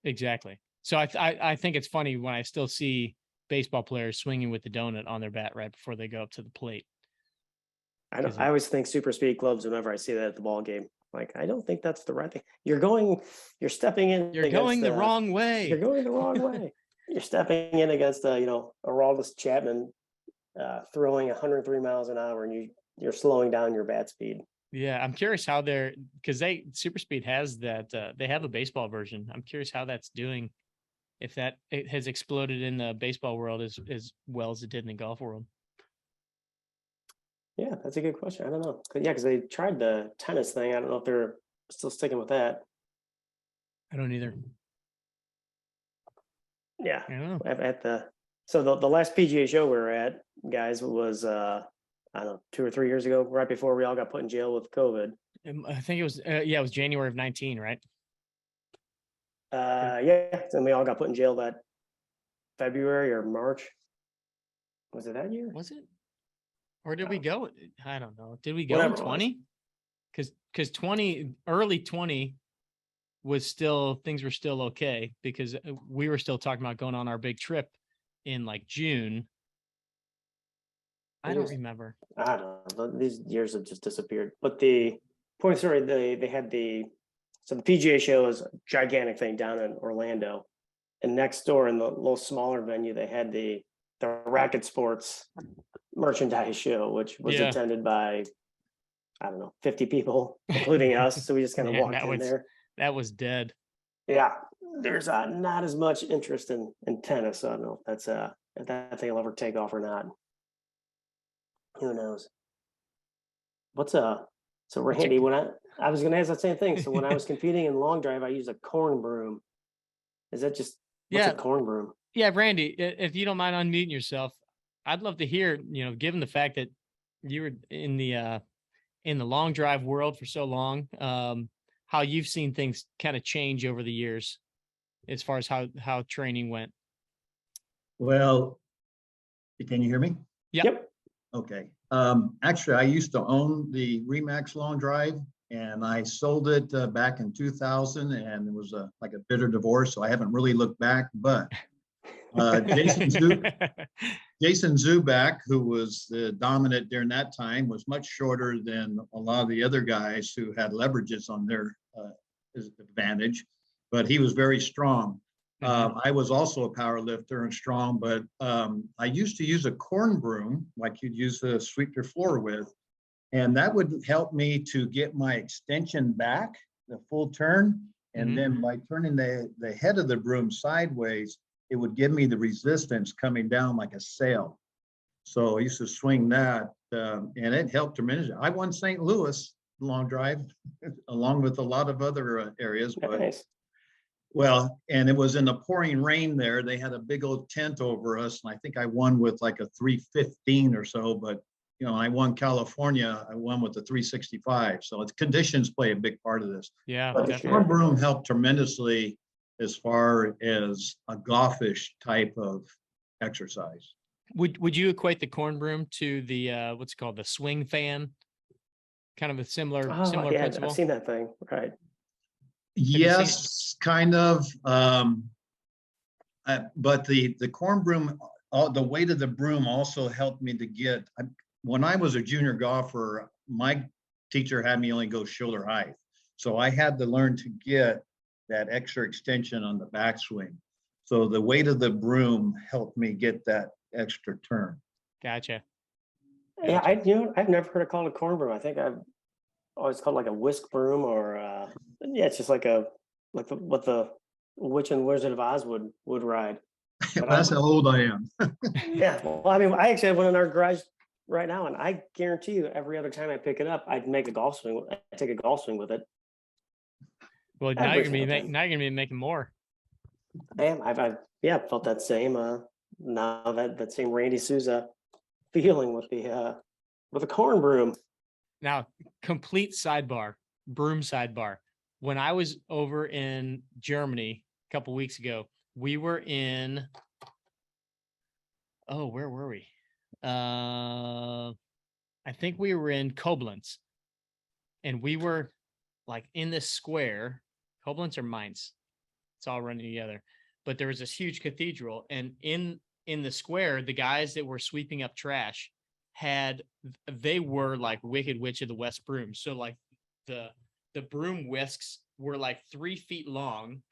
exactly. So I think it's funny when I still see baseball players swinging with the donut on their bat right before they go up to the plate. I know. I always think super speed clubs whenever I see that at the ball game. Like, I don't think that's the right thing. You're stepping in. You're going the wrong way. You're going the wrong way. You're stepping in against Aroldis Chapman throwing 103 miles an hour, and you're slowing down your bat speed. Yeah, I'm curious how because super speed has that, they have a baseball version. I'm curious how that's doing, if it has exploded in the baseball world as well as it did in the golf world. Yeah, that's a good question. I don't know. Because they tried the tennis thing. I don't know if they're still sticking with that. I don't either. Yeah. I don't know. So the last PGA show we were at, guys, was I don't know, 2 or 3 years ago, right before we all got put in jail with COVID. I think it was it was January of 19, right? Yeah, and we all got put in jail that February or March. Was it that year? Was it? Or did we go? I don't know. Did we go in 20? Because early 20 was still, things were still okay, because we were still talking about going on our big trip in like June. I don't remember. I don't know. These years have just disappeared. But the point story, they had the PGA show is a gigantic thing down in Orlando, and next door in the little smaller venue, they had the Racket Sports merchandise show, which was attended by, I don't know, 50 people, including us. So we just kind of walked in there. That was dead. Yeah, there's not as much interest in tennis. So I don't know if that thing will ever take off or not. Who knows? What's so What's Randy, when I was gonna ask that same thing. So when I was competing in long drive, I used a corn broom. Is that just what's a Yeah, corn broom? yeah, Randy, if you don't mind unmuting yourself, I'd love to hear, given the fact that you were in the long drive world for so long, how you've seen things kind of change over the years as far as how training went. Well, can you hear me? Yeah. Yep. Okay. Actually, I used to own the Remax Long Drive, and I sold it back in 2000, and it was like a bitter divorce, so I haven't really looked back. But Jason Zubak, who was the dominant during that time, was much shorter than a lot of the other guys who had leverages on their advantage, but he was very strong. I was also a power lifter and strong, but I used to use a corn broom like you'd use to sweep your floor with. And that would help me to get my extension back, the full turn. And then by turning the head of the broom sideways, it would give me the resistance coming down like a sail. So I used to swing that and it helped tremendously. I won St. Louis long drive along with a lot of other areas, but Nice. well, and it was in the pouring rain there. They had a big old tent over us, and I think I won with like a 315 or so. But I won California. I won with the 365. So it's conditions play a big part of this. Yeah, But the definitely. corn broom helped tremendously as far as a golfish type of exercise. Would you equate the corn broom to the what's it called, the swing fan? Kind of a similar Oh yeah, principle. I've seen that thing. Right. you seen it? Yes, kind of. But the corn broom, the weight of the broom also helped me to get. When I was a junior golfer, my teacher had me only go shoulder height, so I had to learn to get that extra extension on the backswing. So the weight of the broom helped me get that extra turn. Gotcha. Yeah, I've never heard it called a corn broom. I think I've always called like a whisk broom or yeah, it's just like what the Witch and Wizard of Oz would ride. But That's how old I am. yeah, well, I mean, I actually have one in our garage right now, and I guarantee you, every other time I pick it up, I'd make a golf swing. I take a golf swing with it. Well, now Every you're gonna be single time. now you're gonna be making more. I am. I've yeah felt that same now that same Randy Souza feeling with the corn broom. Now, complete sidebar, broom sidebar. When I was over in Germany a couple weeks ago, we were in, where were we? I think we were in Koblenz, and we were like in this square, Koblenz or Mainz. It's all running together. But there was this huge cathedral, and in the square, the guys that were sweeping up trash they were like Wicked Witch of the West broom. So like the broom whisks were like 3 feet long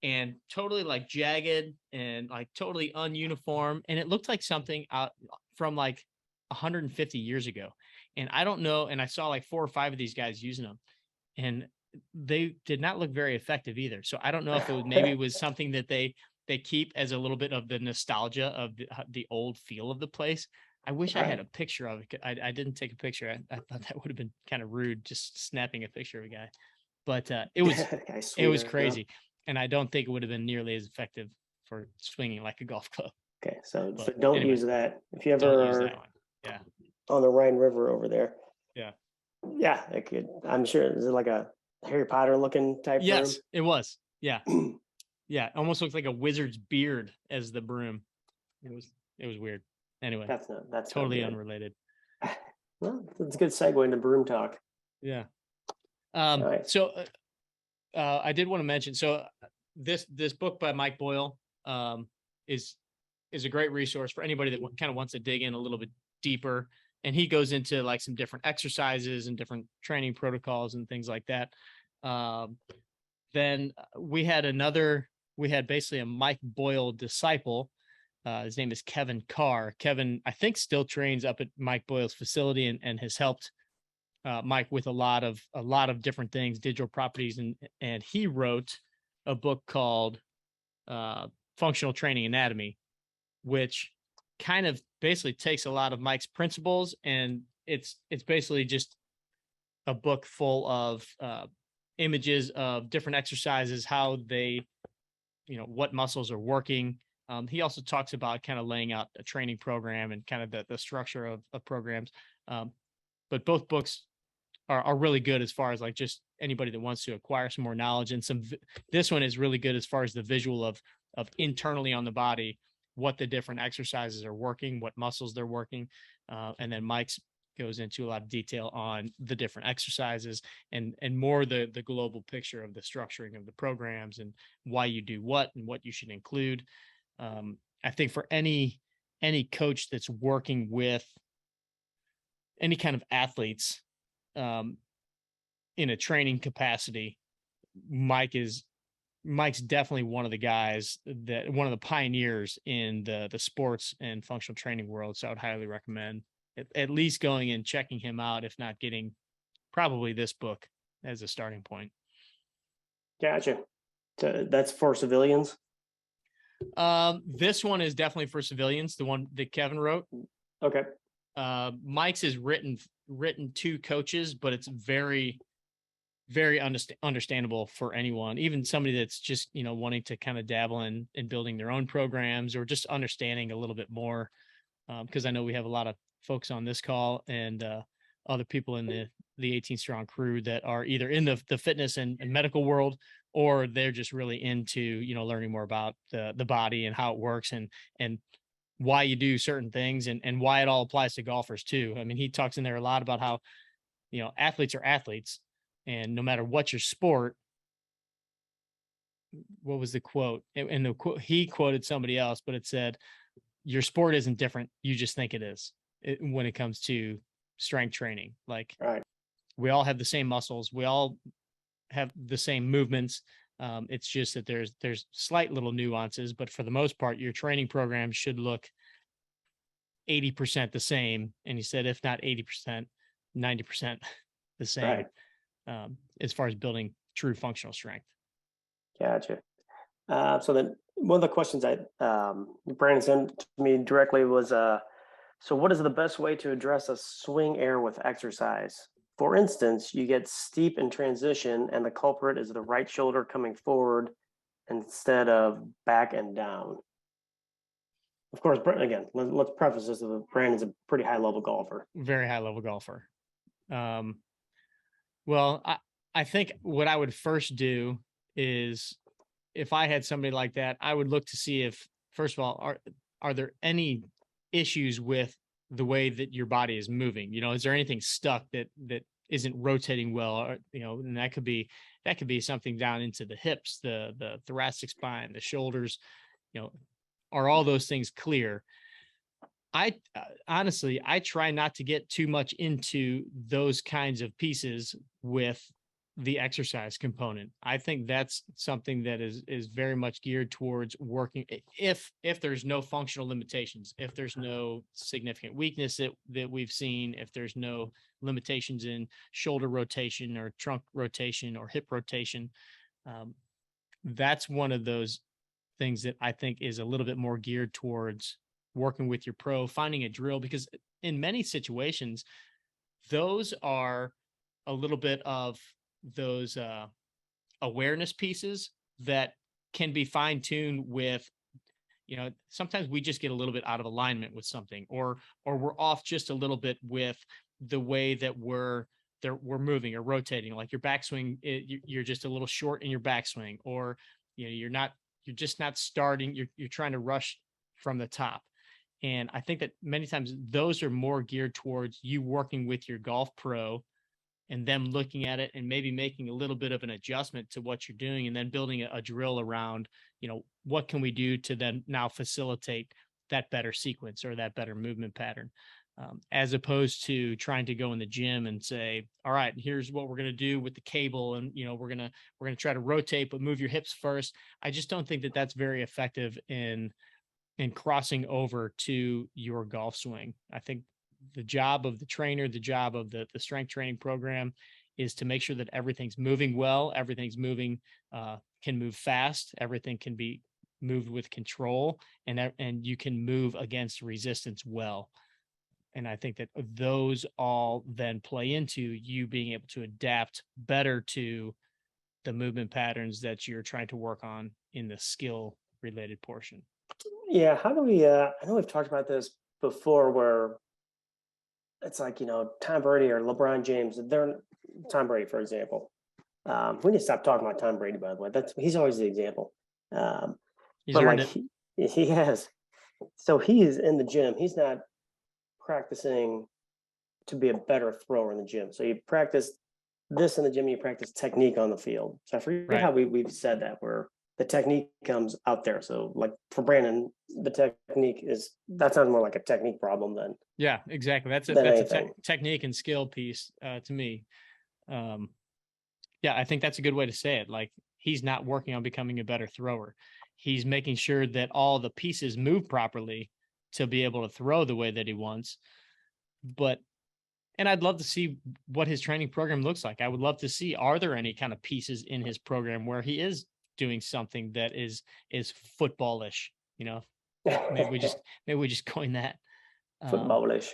and totally like jagged and like totally ununiform. And it looked like something out from like 150 years ago. And I don't know. And I saw like 4 or 5 of these guys using them, and they did not look very effective either. So I don't know if it was something that they keep as a little bit of the nostalgia of the old feel of the place. I wish I had a picture of it. I didn't take a picture. I thought that would have been kind of rude, just snapping a picture of a guy. But it was crazy, and I don't think it would have been nearly as effective for swinging like a golf club. Okay, so But don't anyway, use that if you Don't ever use are that one. Yeah, on the Rhine River over there. yeah. Yeah, it could. I'm sure. Is it like a Harry Potter looking type Yes, it was. Yeah, yeah. Almost looked like a wizard's beard as the broom. It was weird. Anyway, broom? That's totally not good. unrelated. Well, that's a good segue into broom talk. Yeah. Right. So I did want to mention, so this book by Mike Boyle is a great resource for anybody that kind of wants to dig in a little bit deeper. And he goes into like some different exercises and different training protocols and things like that. Then we had basically a Mike Boyle disciple. His name is Kevin Carr. Kevin, I think, still trains up at Mike Boyle's facility and has helped Mike with a lot of different things, digital properties, and he wrote a book called Functional Training Anatomy, which kind of basically takes a lot of Mike's principles, and it's basically just a book full of images of different exercises, how they, what muscles are working. He also talks about kind of laying out a training program and kind of the structure of programs. But both books are really good as far as like just anybody that wants to acquire some more knowledge, and this one is really good as far as the visual of internally on the body, what the different exercises are working, what muscles they're working. And then Mike's goes into a lot of detail on the different exercises and more the global picture of the structuring of the programs and why you do what and what you should include. I think for any coach that's working with any kind of athletes in a training capacity, Mike's definitely one of the guys one of the pioneers in the sports and functional training world. So I would highly recommend at least going and checking him out, if not getting probably this book as a starting point. Gotcha. So that's for civilians. This one is definitely for civilians, the one that Kevin wrote. Okay. Mike's is written to coaches, but it's very, very understandable for anyone, even somebody that's just, wanting to kind of dabble in building their own programs or just understanding a little bit more. Because I know we have a lot of folks on this call and other people in the 18 Strong crew that are either in the fitness and medical world, or they're just really into, learning more about the body and how it works and why you do certain things and why it all applies to golfers too. I mean, he talks in there a lot about how, athletes are athletes, and no matter what your sport. What was the quote? And he quoted somebody else, but it said, your sport isn't different. You just think it is when it comes to strength training. Like, Right. We all have the same muscles. We all have the same movements. It's just that there's slight little nuances, but for the most part, your training program should look 80% the same. And he said, if not 80%, 90% the same. Right. As far as building true functional strength. Gotcha. So then one of the questions that Brandon sent to me directly was, so what is the best way to address a swing error with exercise? For instance, you get steep in transition and the culprit is the right shoulder coming forward instead of back and down. Of course, again, let's preface this with Brandon's a pretty high level golfer. Very high level golfer. Well, I think what I would first do is, if I had somebody like that, I would look to see if, first of all, are there any issues with the way that your body is moving? Is there anything stuck that isn't rotating well? Or, and that could be something down into the hips, the thoracic spine, the shoulders. Are all those things clear? Honestly, I try not to get too much into those kinds of pieces with the exercise component. I think that's something that is very much geared towards working. If there's no functional limitations, if there's no significant weakness that we've seen, if there's no limitations in shoulder rotation or trunk rotation or hip rotation, that's one of those things that I think is a little bit more geared towards working with your pro, finding a drill, because in many situations, those are a little bit of those awareness pieces that can be fine-tuned with, sometimes we just get a little bit out of alignment with something, or we're off just a little bit with the way that we're moving or rotating. Like your backswing, you're just a little short in your backswing, or you're just not starting, you're trying to rush from the top. And I think that many times those are more geared towards you working with your golf pro and them looking at it and maybe making a little bit of an adjustment to what you're doing, and then building a drill around, what can we do to then now facilitate that better sequence or that better movement pattern, as opposed to trying to go in the gym and say, all right, here's what we're going to do with the cable. And, we're going to try to rotate, but move your hips first. I just don't think that that's very effective in crossing over to your golf swing. I think the job of the trainer, the job of the strength training program is to make sure that everything's moving well, everything's moving can move fast. Everything can be moved with control, and you can move against resistance well. And I think that those all then play into you being able to adapt better to the movement patterns that you're trying to work on in the skill related portion. Yeah, how do we I know we've talked about this before where it's like, Tom Brady or LeBron James, they're Tom Brady, for example. We need to stop talking about Tom Brady, by the way. He's always the example. He's But earned like it. he has, so he is in the gym. He's not practicing to be a better thrower in the gym. So you practice this in the gym, you practice technique on the field. So I forget Right. how we've said that, where the technique comes out there. So like for Brandon, the technique that sounds more like a technique problem than Yeah, exactly. That's than a anything. technique and skill piece to me. Yeah, I think that's a good way to say it. Like, he's not working on becoming a better thrower. He's making sure that all the pieces move properly to be able to throw the way that he wants. And I'd love to see what his training program looks like. I would love to see, are there any kind of pieces in his program where he is doing something that is footballish, maybe we just coin that. Footballish.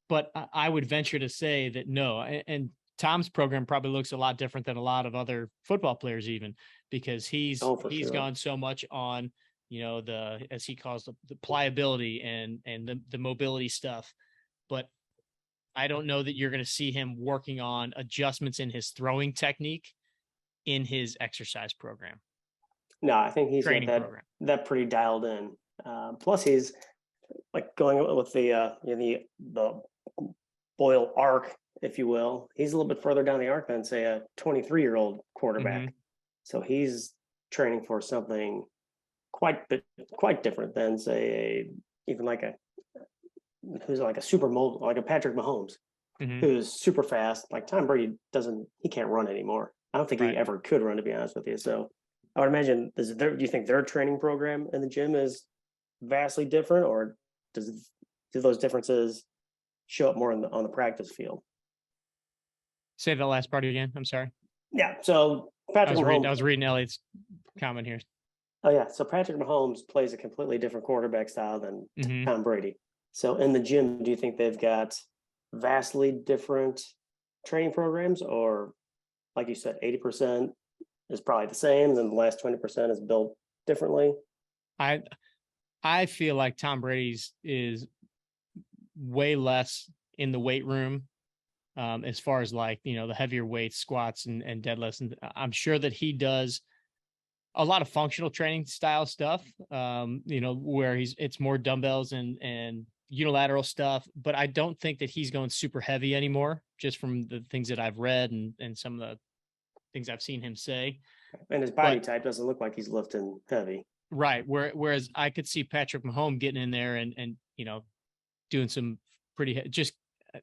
But I would venture to say that no, and Tom's program probably looks a lot different than a lot of other football players, even because he's For sure. gone so much on, the, as he calls the pliability and the mobility stuff. But I don't know that you're going to see him working on adjustments in his throwing technique in his exercise program. No, I think he's Training got program. that pretty dialed in. Plus, he's like going with the Boyle arc, if you will. He's a little bit further down the arc than, say, a 23-year-old quarterback. Mhm. So he's training for something quite different than, say, even like who's like a super mobile, like a Patrick Mahomes, Mhm. who's super fast. Like Tom Brady he can't run anymore. I don't think Right. he ever could run, to be honest with you. So I would imagine, do you think their training program in the gym is vastly different, or do those differences show up more on the practice field? Say the last part again. I'm sorry. Yeah. So Patrick Mahomes. I was reading Elliot's comment here. Oh yeah. So Patrick Mahomes plays a completely different quarterback style than Mhm. Tom Brady. So in the gym, do you think they've got vastly different training programs, or like you said, 80% is probably the same, then the last 20% is built differently? I feel like Tom Brady's is way less in the weight room, as far as like, the heavier weights, squats and deadlifts. And I'm sure that he does a lot of functional training style stuff, where it's more dumbbells and unilateral stuff. But I don't think that he's going super heavy anymore, just from the things that I've read and some of the things I've seen him say. And his body type doesn't look like he's lifting heavy. Right. Whereas I could see Patrick Mahomes getting in there and doing some pretty, just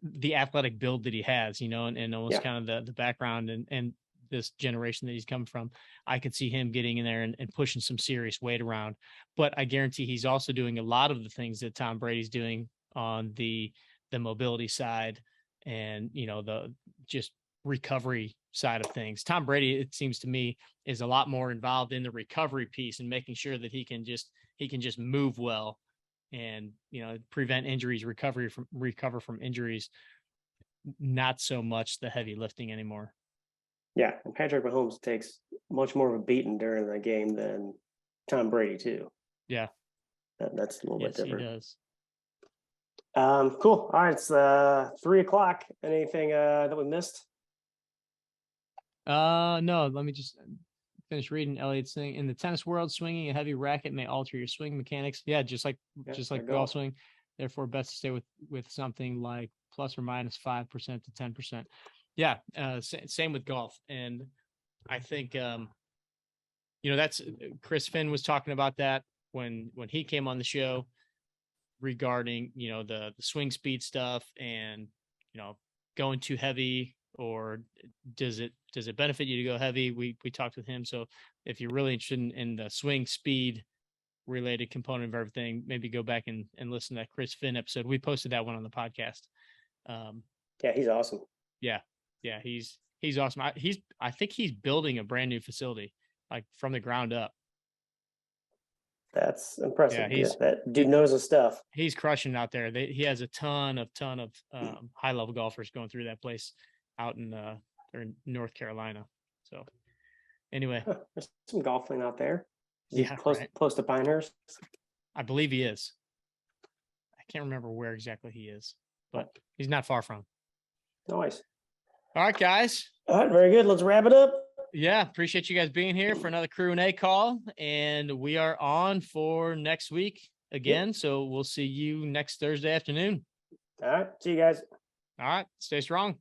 the athletic build that he has, and almost kind of the background and this generation that he's come from. I could see him getting in there and pushing some serious weight around. But I guarantee he's also doing a lot of the things that Tom Brady's doing on the mobility side and, the just recovery side of things. Tom Brady, it seems to me, is a lot more involved in the recovery piece and making sure that he can just move well and, prevent injuries, recover from injuries, not so much the heavy lifting anymore. Yeah, and Patrick Mahomes takes much more of a beating during the game than Tom Brady too. Yeah, that's a little bit different. He does. Cool. All right, it's 3:00. Anything that we missed? No, let me just finish reading Elliot's thing. In the tennis world, swinging a heavy racket may alter your swing mechanics. Yeah, just like golf swing. Therefore, best to stay with something like plus or minus 5% to 10%. Yeah, same with golf. And I think that's Chris Finn was talking about that when he came on the show regarding the swing speed stuff and going too heavy, or does it benefit you to go heavy? We talked with him. So if you're really interested in the swing speed related component of everything, maybe go back and listen to that Chris Finn episode. We posted that one on the podcast. Yeah, he's awesome. Yeah, he's awesome. I think he's building a brand new facility like from the ground up. That's impressive. Yeah, Yeah, he's- that dude knows his stuff. He's crushing out there. He has a ton of high level golfers going through that place out in they're in North Carolina. So anyway, Huh, there's some golfing out there. Is he Yeah, close right. close to Pinehurst. I believe he is. I can't remember where exactly he is, but he's not far from. Nice. All right, guys. All right, very good. Let's wrap it up. Yeah, appreciate you guys being here for another Crew and A call, and we are on for next week again. So we'll see you next Thursday afternoon. All right, see you guys. All right, stay strong.